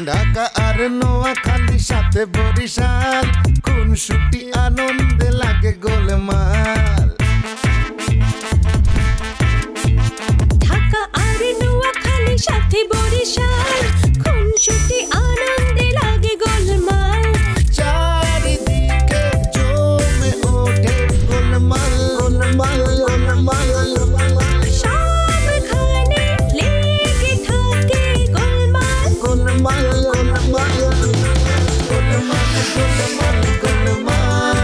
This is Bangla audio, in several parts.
ঢাকা আর নোয়াখালী সাথে বরিশাল খুনসুটি আনন্দে লাগে গোলমাল ঢাকা আর নোয়াখালী সাথে বরিশাল খুনসুটি আনন্দে লাগে গোলমাল চারিদিকে জমে ওঠে গোলমাল গোলমাল গোলমাল সবখানে লেগে থাকে গোলমাল গোলমাল গোলমাল গোলমাল গোলমাল গোলমাল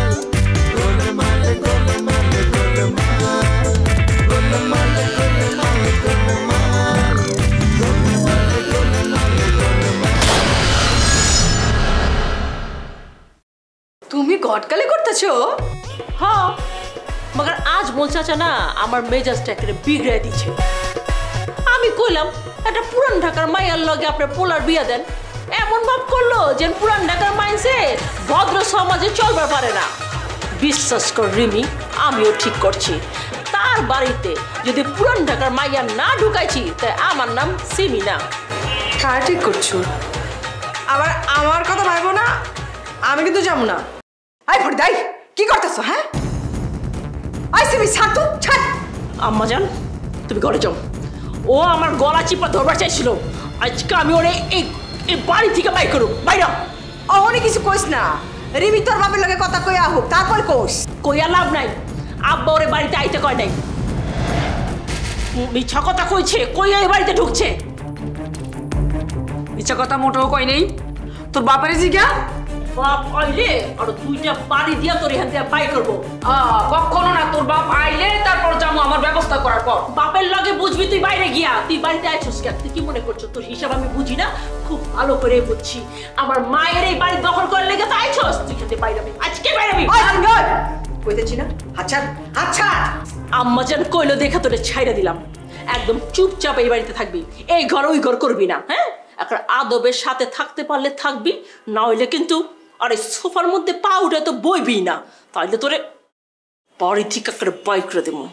গোলমাল গোলমাল গোলমাল গোলমাল গোলমাল তুমি গটকালে করতেছো? हाँ मगर आज मोल चाचा ना আমার মেজাজটা করে বিগড়ে দিছে আমি কইলাম একটা পুরান ঢাকার মাইয়ার লগে আপনি পোলার বিয়া দেন এমন ভাব করলো যে পুরান ঢাকার মাইনসে ভদ্র সমাজে চলবার পারে না বিশ্বাস কর রিমি আমিও ঠিক করছি তার বাড়িতে যদি পুরান ঢাকার মাইয়া না ঢুকাইছি তাই আমার নাম সিমি না কার ঠিক করছো? আবার আমার কথা ভাইবো না, আমি কিন্তু যাবো না। আই ফরদাই কি করতেছো? হ্যাঁ আই সিমি ছাড় তো ছাড়। আম্মা জান তুমি ঘরে যাও ও আমার গলা চিপা ধরবার চাইছিল আজকে আমি ওরে এই বাড়ি থেকে বাই করব বাইরা অহনি কিছু কইস না, রিমি তোর বাপের লগে কথা কইয়া হোক তারপর কইস। কইয়া লাভ নাই আব্বা ওরে বাড়িতে আইতে কয় নাই মিছা কথা কইছে কইয়া এই বাড়িতে ঢুকছে মিছা কথা মোটেও কই নেই, তোর বাপের জিগা বাপ আইলে আর দুইটা বাড়ি দিয়া তোর এখান থেকে বাই করবো কখনো না, তোর বাপ আইলে তারপর যাবো আমার ব্যবস্থা করার পর। বাপের লগে বুঝবি তুই বাইরে গিয়া তুই বাড়িতে আইছস কেন তুই কি মনে করছো তোর হিসাব আমি বুঝি না খুব ভালো করে বুঝছি আমার মায়ের এই বাড়ি দখল করে লেগে তো আইছস তুই খেতে বাইরাবি আজকে বাইরাবি কইতেছি না আচ্ছা আচ্ছা আম্মা জান কইলো দেখা তোরে ছাইরা দিলাম একদম চুপচাপ এই বাড়িতে থাকবি এই ঘর ওই ঘর করবি না হ্যাঁ এখন আদবের সাথে থাকতে পারলে থাকবি না হইলে কিন্তু আর এই সোফার মধ্যে পা উঠে তো বইবি না তাইলে তোরে বাড়ি থেকে করে বাই করে দেবো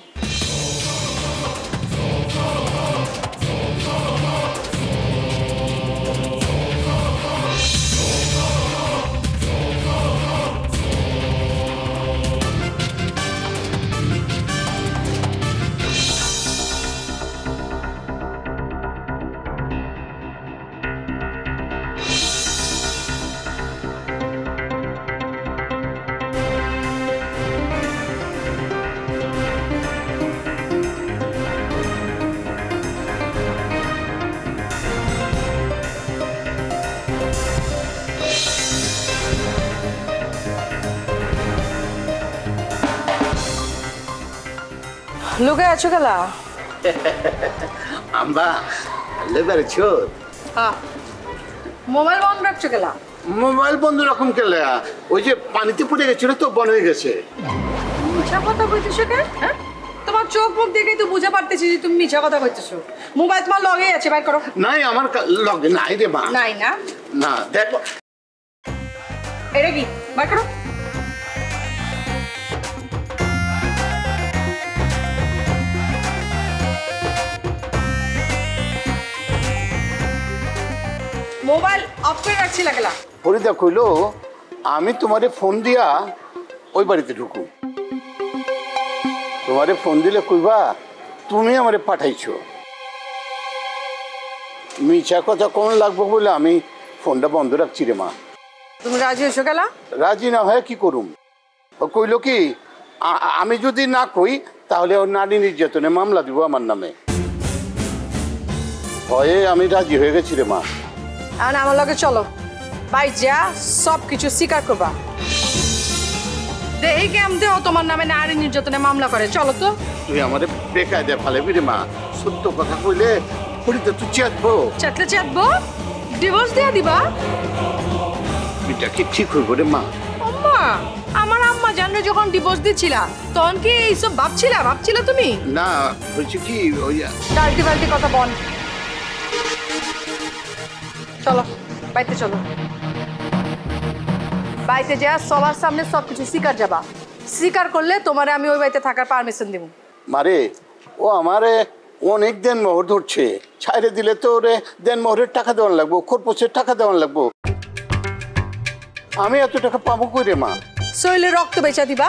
লুকে আছো গেলা আম্বা লেবেছো হ্যাঁ মোবাইল বন্ধ রাখছো গেলা মোবাইল বন্ধ রকম কেলে ওই যে পানিতে পড়ে গেছিল তো বন হয়ে গেছে মিছা কথা কইতেছো কেন? হ্যাঁ তোমার চোখ মুখ দেখেই তো বুঝে পারতেছি যে তুমি মিছা কথা কইতেছো। মোবাইল তোমার লগেই আছে, বাইর করো। নাই আমার লগে নাই রে মা। নাই না না দেখো এটা কি, বাইর করো। মোবাইল অফ করে রাখছি লাগলা। ফরিদা কইলো আমি তোমারে ফোন দিয়া ওই বাড়িতে ঢুকু তোমারে ফোন দিলে কইবা তুমি আমারে পাঠাইছো মিছা কথা কোন লাগবে বলে আমি ফোনটা বন্ধ রাখছি রে মা। তুমি রাজি হইছো গেলা? রাজি না হয় কি করুম ও কইলো কি আমি যদি না কই তাহলে ওর নারী নির্যাতনে মামলা দিব আমার নামে ভয়ে আমি রাজি হয়ে গেছি রে মা। এখন আমার লগে চলো, বাই যা সব কিছু স্বীকার করবা। দেখি কেমন দেহ তোমার নামে নারী নির্যাতনে মামলা করে, চলো তো। তুই আমারে বেকায়দা ফালেবি রে মা, সত্য কথা কইলে ফরিদা তুই চেতবো। চেতলে চেতবো, ডিভোর্স দিয়ে দিবা। এটা কি ঠিক হইব রে মা? আম্মা, আমার আম্মা জানলে যখন ডিভোর্স দিছিলা তখন কি এইসব ভাবছিলা তুমি? না হয়েছে কি ওই টাল্টি ফাল্টি কথা বল। চলো বাইতে চলো, বাইতে যা সবার সামনে সবকিছু স্বীকার যাবা। স্বীকার করলে তোমারে আমি ওই বাড়িতে থাকার পারমিশন দিব। মারে ও আমারে অনেক দেনমোহর ধরছে, ছাইরে দিলে তো ওরে দেনমোহরের টাকা দেওয়ান লাগবো, খরপোশের টাকা দেওয়ান লাগবো। আমি এত টাকা পাবো কই রে মা? শৈলে রক্ত বেচা দিবা,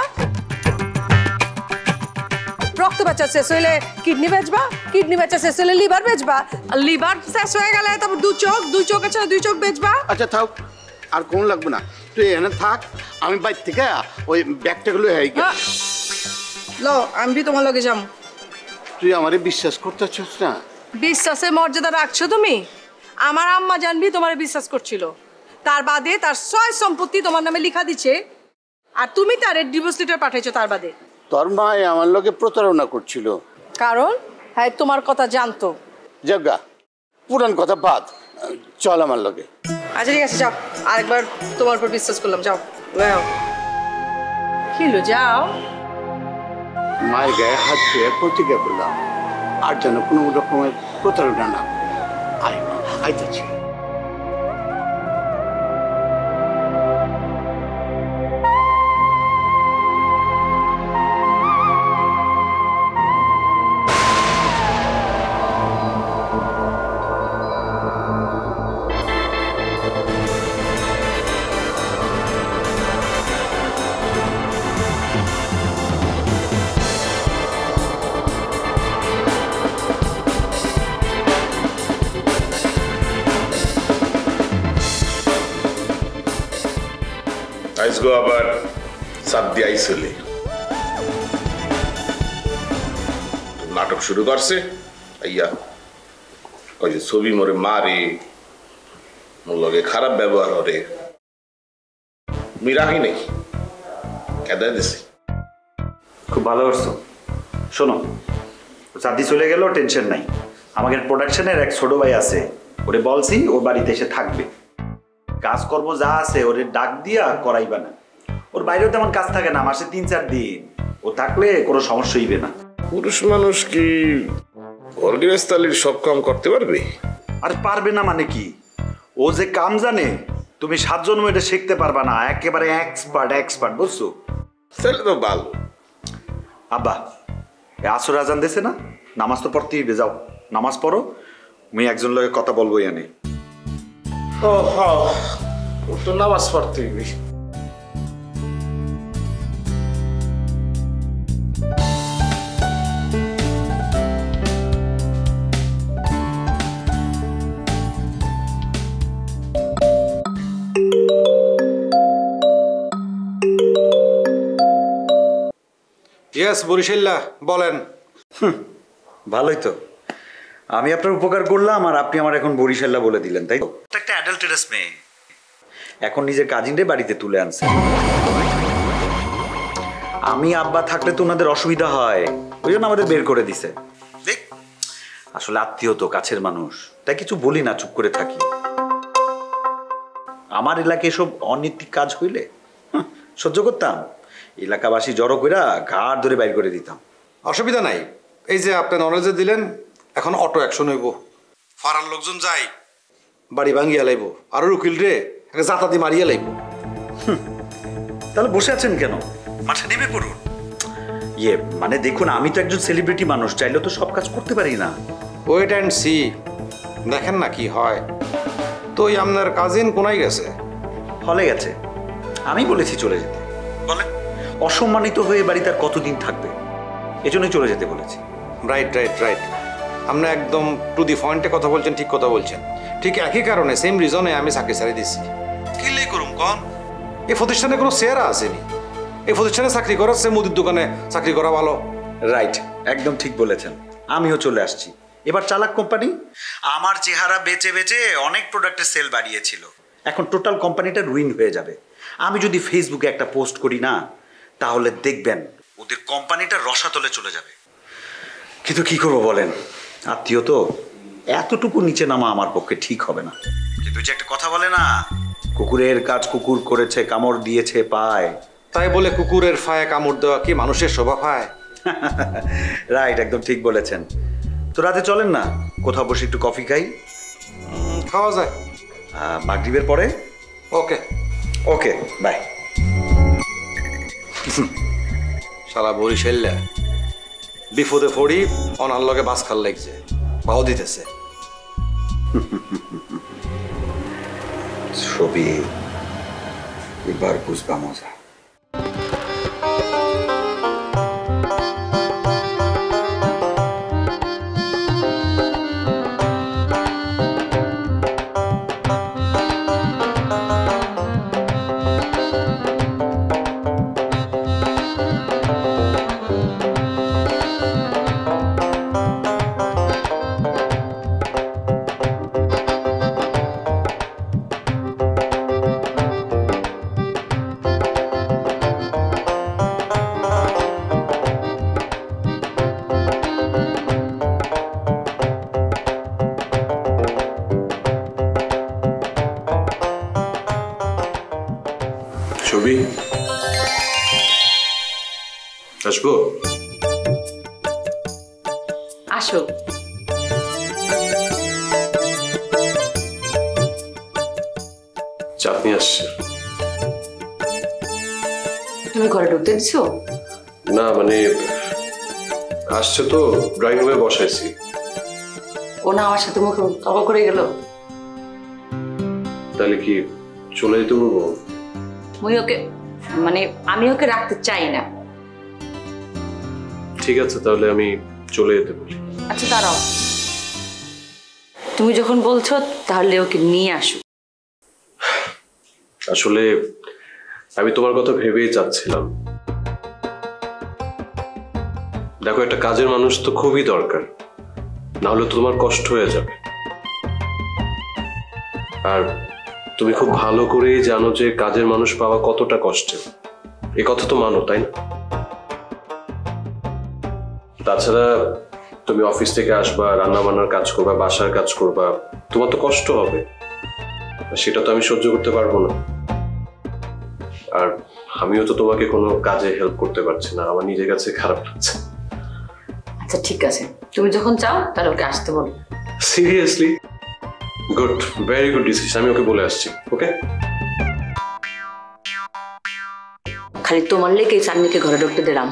রক্ত বেচা শেষ হইলে কিডনি বেচবা, কিডনি বেচা শেষ হইলে লিভার বেচবা, আর লিভার শেষ হয়ে গেলে তারপর দুই চোখ আছে দুই চোখ বেচবা। আচ্ছা থাক, আর কোন লাগবে না, তুই এনে থাক, আমি বাইর থেকে ওই ব্যাগটাগুলো হয়ে গেল। লো আমি তোমার লগে যাম। তুই আমারে বিশ্বাস করতেছিস না? বিশ্বাসের মর্যাদা রাখছো তুমি? আমার আম্মা জানবি তোমার বিশ্বাস করছিল, তার বাদে তার সয় সম্পত্তি তোমার নামে লিখা দিচ্ছে, আর তুমি তার ডিভোর্স লেটার পাঠাইছো তার বাদে। তোর মা আমার লগে প্রতারণা করছিল, কারণ হ্যাঁ তোমার কথা জানতো। জাগা পুরান কথা বাদ, চল আমার লগে। আচ্ছা ঠিক আছে যাও, আরেকবার তোমার উপর বিশ্বাস করলাম, যাও। কিলো যাও। মায়ের গায়ে হাত ছুঁয়ে প্রতিজ্ঞা করলাম আর যেন কোনো রকমের প্রতারণা না। আইতেছি। আইসগো আবার সাত দিয়ে আইসলে নাটক শুরু করছে। আইয়া ওই যে ছবি মোরে মারে, মোর লগে খারাপ ব্যবহার করে, মিরাহি নেই কেদা দিছি। খুব ভালো করছো। শোনো, চাঁদি চলে গেল, টেনশন নাই। আমাদের প্রোডাকশনের এক ছোট ভাই আছে, ওরে বলছি ও বাড়িতে এসে থাকবে, কাজ করবো যা আছে ওরে ডাক দিয়া করাইবা না। ওর বাইরেও তেমন কাজ থাকে না, মাসে 3-4 দিন। ও থাকলে কোনো সমস্যা হইবে না। পুরুষ মানুষ কি অর্গেনাইজতালির সব কাম করতে পারবে? আর পারবে না মানে কি? ও যে কাম জানে তুমি 7 জন্ম এটা শিখতে পারবা না, একেবারে এক্সপার্ট, বুঝছো? তাহলে তো ভালো। আব্বা আসর আজান দিয়েছে না, নামাজ তো পড়তেই হবে, যাও নামাজ পড়ো। আমি একজন লোকের কথা বলবো এনে। ও হ্যাঁ, ও তো নামাজ পড়তে হইবে। ইয়েস বরিশাল্লা, বলেন। ভালোই তো, আমি আপনার উপকার করলাম আর আপনি আমার এখন বরিশাল্লা বলে দিলেন, তাই তো? একটা অ্যাডাল্টারাস মেয়ে এখন নিজের কাজিনরে বাড়িতে তুলে আনছে। আমি আব্বা থাকলে তো ওনাদের অসুবিধা হয়, ওই জন্য আমাদের বের করে দিছে। দেখ আসলে আত্মীয় তো কাছের মানুষ, তাই কিছু বলি না, চুপ করে থাকি। আমার এলাকায় এসব অনৈতিক কাজ হইলে সহ্য করতাম, এলাকাবাসী জড়ো কইরা ঘাড় ধরে বাইর করে দিতাম। অসুবিধা নাই, এই যে আপনি নলেজে দিলেন, এখন অটো অ্যাকশন হইব। ফারার লোকজন যাই বাড়ি ভাঙিয়া লাইব, আর উকিল রে জাতাতি মারিয়া লাইব। তাহলে বসে আছেন কেন, মাঠে নেমে পড়ুন। ইয়ে মানে দেখুন, আমি তো একজন সেলিব্রিটি মানুষ, চাইলেও তো সব কাজ করতে পারি না। ওয়েট অ্যান্ড সি, দেখেন না কি হয়। তো এই আপনার কাজিন কোনায় গেছে? হলে গেছে, আমি বলেছি চলে যেতে। বলে অসম্মানিত হয়ে বাড়িতে আর কতদিন থাকবে, এজন্যই চলে যেতে বলেছি। রাইট রাইট রাইট, আপনি একদম টু দি পয়েন্টে কথা বলছেন, ঠিক কথা বলছেন। ঠিক একই কারণে, সেম রিজনে আমি চাকরি ছাড়ি দিচ্ছি। কিলেই করুম কন, এই প্রতিষ্ঠানে কোনো শেয়ার আসেনি। এই প্রতিষ্ঠানে চাকরি করার চেয়ে মুদির দোকানে চাকরি করা ভালো। রাইট, একদম ঠিক বলেছেন। আমিও চলে আসছি। এবার চালাক কোম্পানি আমার চেহারা বেচে বেচে অনেক প্রোডাক্টের সেল বাড়িয়েছিল, এখন টোটাল কোম্পানিটা রুইন হয়ে যাবে। আমি যদি ফেসবুকে একটা পোস্ট করি না, তাহলে দেখবেন ওদের কোম্পানিটা রসাতলে চলে যাবে। কিন্তু কি করবো বলেন, আত্মীয় তো, এতটুকু নিচে নামা আমার পক্ষে ঠিক হবে না। কিন্তু যে একটা কথা বলে না, কুকুরের কাজ কুকুর করেছে, কামড় দিয়েছে পায়। তাই বলে কুকুরের ফায়ে কামড় দেওয়া কি মানুষের শোভা পায়? রাইট, একদম ঠিক বলেছেন। তো রাতে চলেন না, কোথাও বসে একটু কফি খাই। খাওয়া যায় মাগরিবের পরে। ওকে ওকে, বাই। শালা বরিশাল্লা বিপদে পড়ি অনার লগে বাস খাল লাগছে বাও দিতেছে। ছবি এবার বুঝবা মজা। ছবি আসবো? আসো। চাঁদনি আসছে। তুমি ঘরে ঢুকতে দিছো? না মানে আসছে তো, ড্রয়িং রুমে বসাইছি। ও না আমার সাথে মুখে তর্ক করে গেল। তাহলে কি চলে যেতে বলবো? আমি ওকে রাখতে চাই না। ঠিক আছে তাহলে আমি চলে যেতে বলি। আচ্ছা দাঁড়াও, তুমি যখন বলছো তাহলে ওকে নিয়ে আসো। আসলে আমি তোমার কথা ভেবেই চাচ্ছিলাম। দেখো একটা কাজের মানুষ তো খুবই দরকার, না হলে তোমার কষ্ট হয়ে যাবে। আর তুমি খুব ভালো করেই জানো যে কাজের মানুষ পাওয়া কতটা কষ্টের, এ কথা তো মানো তাই না? তাছাড়া তুমি অফিস থেকে আসবা, রান্না বান্নার কাজ করবা, বাসার কাজ করবা, তোমার তো কষ্ট হবে, সেটা তো আমি সহ্য করতে পারবো না। আর আমিও তো তোমাকে কোনো কাজে হেল্প করতে পারছি না, আমার নিজের কাছে খারাপ লাগছে। আচ্ছা ঠিক আছে, তুমি যখন চাও তাহলে ওকে আসতে বলো। Seriously? Good, very good decision, আমি ওকে বলে আসছি। ওকে, খালি তোমার লেগে চাঁদনিকে ঘরে ঢুকতে দিলাম।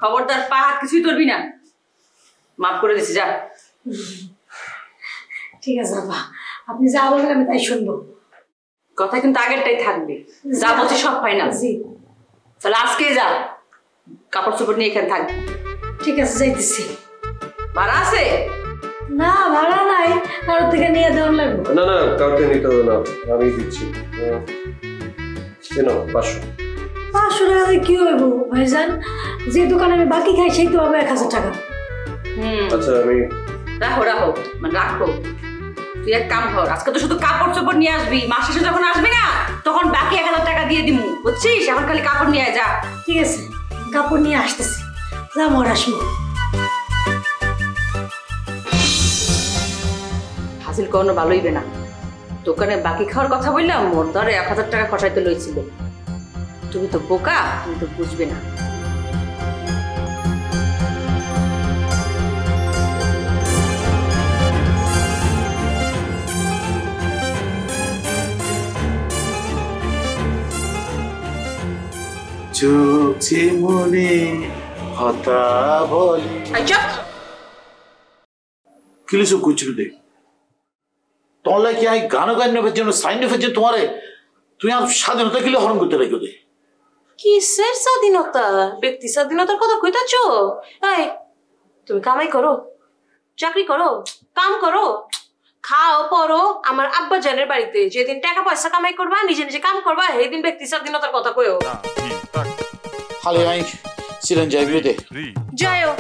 খবরদার পা হাত কিছুই ধরবি না, মাফ করে দিছি যা। ঠিক আছে বাবা, আপনি যা বলবেন আমি তাই শুনবো। কথা কিন্তু আগেরটাই থাকবে, যা বলছি সব ফাইনাল। তাহলে আজকে যা, কাপড় চোপড় নিয়ে এখানে থাকবে। ঠিক আছে যাইতেছি। ভাড়া আছে? না ভাড়া নাই, কারোর থেকে নিয়ে দেওয়ার লাগবে। না না কাউকে নিতে হবে না, আমি দিচ্ছি। 500 টাকা কি হইব ভাইজান? যে দোকানে আমি বাকি খাই সেই তো পাবো 1000 টাকা। আচ্ছা আমি রাখো রাখো। তুই এক কাম কর, আজকে তো শুধু কাপড় চোপড় নিয়ে আসবি, মাস শেষে যখন আসবি না তখন বাকি 1000 টাকা দিয়ে দিমু, বুঝছিস? এখন খালি কাপড় নিয়ে যা। ঠিক আছে, কাপড় নিয়ে আসতেছি, যা মোর আসবো। হাসিল কোনো ভালো হইবে না, দোকানে বাকি খাওয়ার কথা বললাম, মোর ধরে 1000 টাকা খসাইতে লইছিল। তুমি তো বোকা, তুমি তো বুঝবে না। চোখে মনে হতা বলে কিলিসু কুচু দে তোলা কি আই গান গান্য ফেজন্য সাইন ফেজন্য তোমারে তুই আর স্বাধীনতা কিলে হরণ করতে রেখে দে। কিসের স্বাধীনতা? ব্যক্তি স্বাধীনতার কথা কইতাছো? এই তুমি কামাই করো, চাকরি করো, কাম করো, খাও পড়ো আমার আব্বা জানের বাড়িতে। যেদিন টাকা পয়সা কামাই করবা, নিজে নিজে কাম করবা, সেই দিন ব্যক্তি স্বাধীনতার কথা কইও। খালি আই সিলেন যাইবিও দে যায়ও,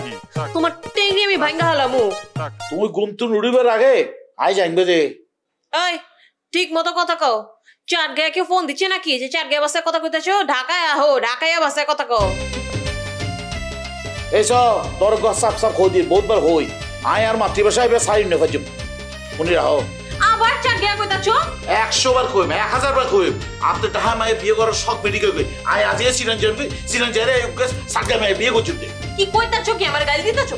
তোমার টেঙ্গি আমি ভাঙ্গা হালামু। তুমি গুমতুন উড়িবার আগে আই জানবে দে। এই ঠিক মতো কথা কও। চার গায়ে ফোন দিচ্ছে নাকি যে চার গায়ে ভাষায় কথা কইতাছো? ঢাকায় আহো, ঢাকায় ভাষায় কথা কও। এইসো তোর গো সাপ সাপ খোদি বহুতবার হই আয় আর মাতৃভাষায় বে সাইন নে ফজম শুনি রাখো। আবার চাগিয়া কইতাছো 100 বার কইম 1000 বার কইম আপনি টাহা মায়ে বিয়ে করার শখ মেডিকেল কই আই আজকে সিরঞ্জেরে সাগা মায়ে বিয়ে করছেন কি কইতাছো কি আমার গালি দিতাছো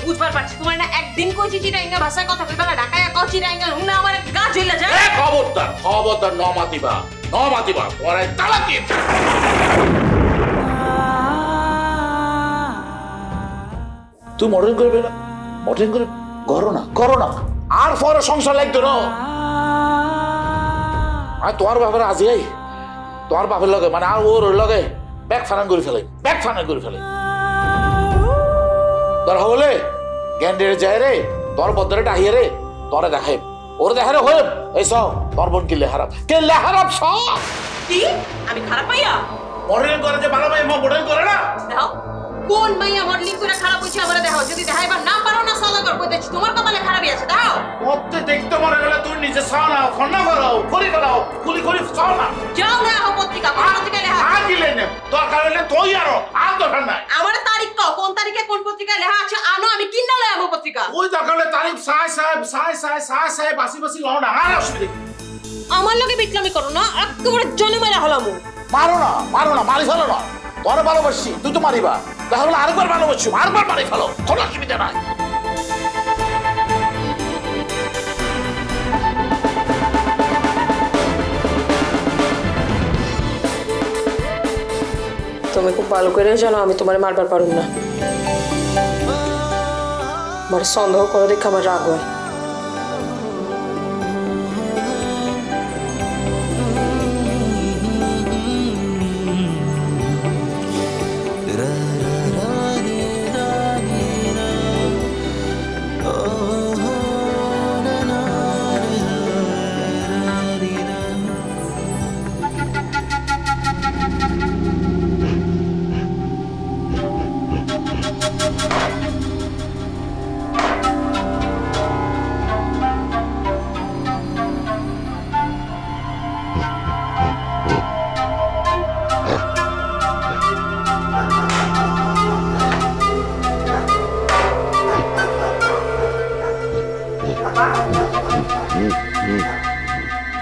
বুঝবার পারছি তোমার না একদিন কইছি চিটাঙ্গা ভাষায় কথা কইবা না ঢাকায় কও চিটাঙ্গা না আমার গা জ্বলে যায় এ খবরদার ন মাতিবা পরে তালাক দিন তুই মডেল করবে না মডেল করে করো না আর পরে সংসার লাগতো না আর তোমার বাপের আজই তোমার বাপের লগে মানে আর ওর লগে ব্যাগ ফানান করে ফেলে তোর হলে গ্যান্ডের যায় রে তোর বদরে ডাহিয়ে রে তোরে দেখাই ওরে দেখা রে হয়ে এই সব তোর বোন কিলে হারাপ সব কি আমি খারাপ পাইয়া মডেল করে যে ভালো ভাই মডেল করে না দাও কোন মাইয়া মডেলিং করে খারাপ হইছে আমারে দেখাও যদি দেখাইবার না পারো না সালা কর কইতেছি তোমার কপালে খারাপই আছে দাও মতে দেখতে মরে গেলে তুই নিজে সানা ফন্না করো করি চাও না যাও না পত্রিকা লেখা আগে লেনে দরকার হলে তুই আর দরকার নাই আমার তারিখ কও কোন তারিখে কোন পত্রিকায় লেখা আছে আনো আমি কিনা লয় আমার পত্রিকা ওই দরকার হলে তারিখ সাই বাসি লও না আর অসুবিধা আমার লগে বিটলামি করো না একেবারে জনে মেরে হলামু মারো না মারি ফেলো না তোর ভালোবাসি তুই তো মারিবা তাহলে আরেকবার ভালোবাসি আরেকবার মারি ফেলো কোনো অসুবিধা নাই তুমি খুব ভালো করে জানো আমি তোমার মারবার পারুম না আমার সন্দেহ করে দেখে আমার রাগ হয়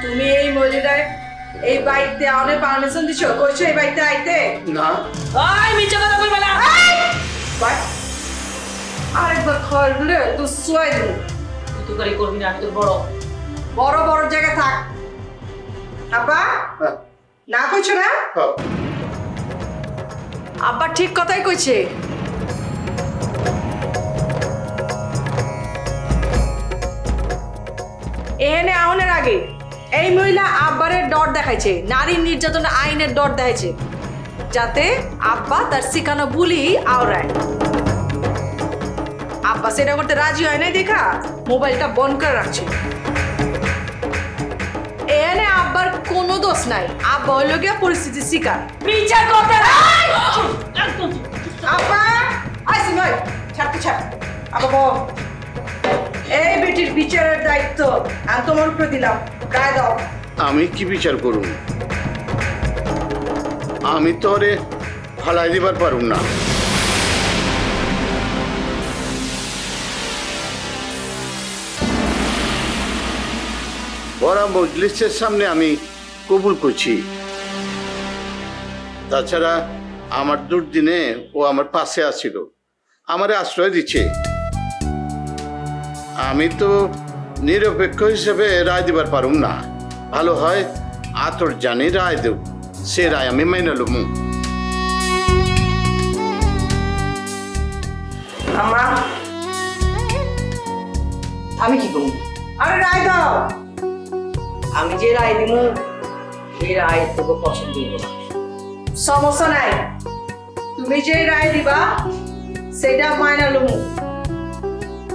তুমি এই মহিলাটার এই বাইকতে আনে পারমিশন দিছো কইছো এই বাইকতে আইতে না ওই মিছা কথা কইবা না বাই আরেকবার খরলে তো সুয়াই দিন তুই করে করবি না আমি তো বড় জায়গা থাক আব্বা না কইছো না আব্বা ঠিক কথাই কইছে এখানে আউনের আগে এই মহিলা আব্বারের ডর দেখাইছে নারী নির্যাতন আইনের ডর দেখাইছে যাতে আব্বা তার শিখানো বুলি আওড়ায় আব্বা সেটা করতে রাজি হয় নাই দেখা মোবাইলটা বন্ধ করে রাখছে এখানে আব্বার কোনো দোষ নাই আব্বা হইল গিয়া পরিস্থিতির শিকার বিচার করতে আব্বা আইসি ভাই ছাড় আব্বা এই বেটির বিচারের দায়িত্ব আমি তোমার উপরে দিলাম গায়ে দাও আমি কি বিচার করুম আমি তোরে ফালাই দিবার পারুম না বড় মজলিসের সামনে আমি কবুল করছি তাছাড়া আমার দুর্দিনে ও আমার পাশে আসছিল আমারে আশ্রয় দিচ্ছে আমি তো নিরপেক্ষ হিসেবে রায় দিবার পারুম না ভালো হয় আতর জানি রায় দেব সে রায় আমি মেনে লমু আমা আমি কি করব আরে রায় দাও আমি যে রায় দিব এই রায় তোকে পছন্দ হইব না সমস্যা নাই তুমি যে রায় দিবা সেটা মাইনা লমু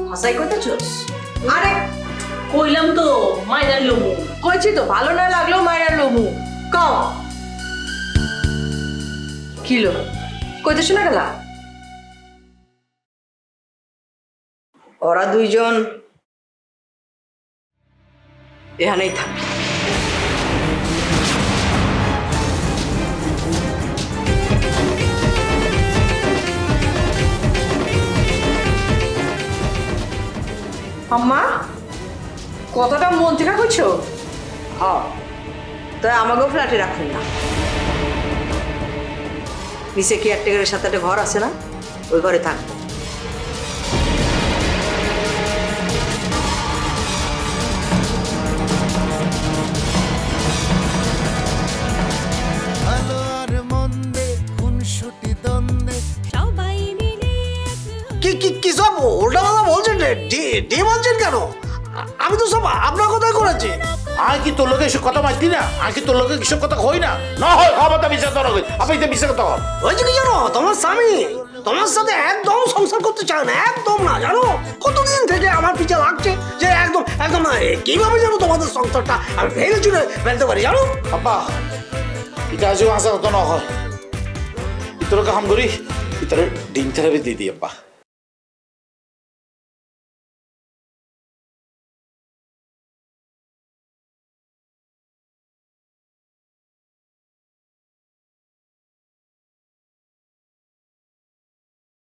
হাসাই কইতেছস আরে কইলাম তো মাইনার লমু কইছি তো ভালো না লাগলো মাইনার লমু কম কিলো কইতেছ না গেলা ওরা দুইজন এখানেই থাকবে আম্মা কথাটা পঞ্চকা করছো? হ্যাঁ, তাই আমাকেও ফ্ল্যাটে রাখুন না। নিচে কেয়ারটেকারের সাথে একটা ঘর আছে না, ওই ঘরে থাকবো। ভালো আর মন্দে খুনসুটি দ্বন্দ্বে সবাই মিলে কি কি কি সব উল্টা কথা বলছেন রে? ডি বলছেন কেন? আমি তো সব আপনার কথাই করেছি। আমি কি তোর লোকে এসব কথা মারতি না? আমি কি তোর লোকে এসব কথা কই না? না হয় খাবারটা মিশে তোর লোকে, আপনি তো মিশে কথা কর। হয়েছে কি জানো, তোমার স্বামী তোমার সাথে একদম সংসার করতে চায় না, একদম না। জানো কতদিন থেকে আমার পিছে লাগছে যে একদম একদম না। কিভাবে জানো তোমাদের সংসারটা আমি ভেঙে চুরে ফেলতে পারি জানো? আব্বা এটা আজও আসা কথা না হয়, ইতরকে হাম করি ইতরে ডিম থেরাপি দিয়ে দিই আব্বা।